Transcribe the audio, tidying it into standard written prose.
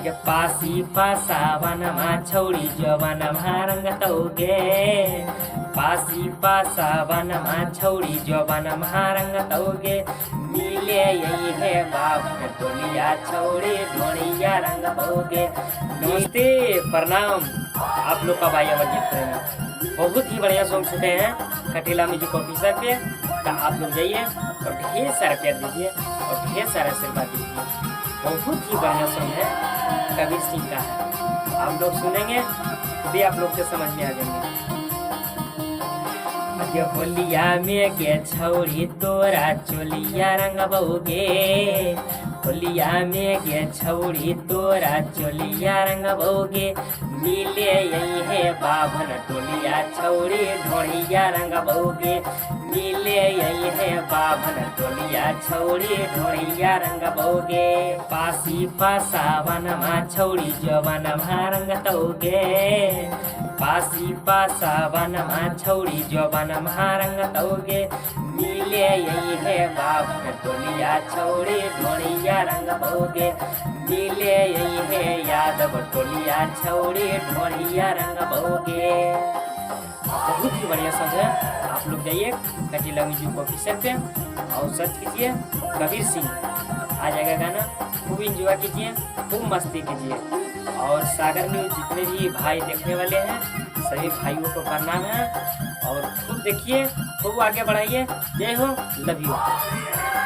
आगे पासी पासावनमा छौरी जवानमा रङ्गतौगे पासी पासावनमा छौरी जवानमा रङ्गतौगे मिले यही है बाप टोलिया छौरी ढोड़िया रंग बोगे। नमस्ते प्रणाम, आप लोग का भाई अमरजीत प्रेमी। बहुत ही बढ़िया सॉन्ग सुने हैं कटीला म्यूजिक ऑफिसर पे, तो आप लोग जाइए और ढेर सारा प्यार दीजिए और ढेर सारा आशीर्वाद दीजिए। बहुत ही बढ़िया सॉन्ग है, कबीर सिंह का है। आप लोग सुनेंगे भी आप लोग के समझ में आ जाएंगे। होलिया में के छौरी तोरा चोलिया रंग बोगे होलिया में के छौरी तोरा चोलिया रंग बोगे मिले यही है बाभन टोलिया छौरी ढोड़िया रंग बोगे मिले यही है बाभन टोलिया छौरी ढोड़िया रंग बोगे पासी पासावनमा छौरी जवानमा रंग तौगे पासी पासावनमा छौरी जवानमा रंग तौगे मिले यही है बाभन टोलिया छौरी ढोड़िया रंग बोगे मिले यही है यादव टोलिया छौरी ढोड़िया रंग बोगे। बहुत ही बढ़िया सॉन्ग है, आप लोग जाइए कटीला म्यूजिक ऑफिसर पे और सर्च कीजिए कबीर सिंह, आ जाएगा गाना। खूब इंजॉय कीजिए, खूब मस्ती कीजिए। और सागर न्यूज जितने भी भाई देखने वाले हैं सभी भाइयों को प्रणाम है और खूब देखिए, खूब आगे बढ़ाइए। जय हो, लव यू।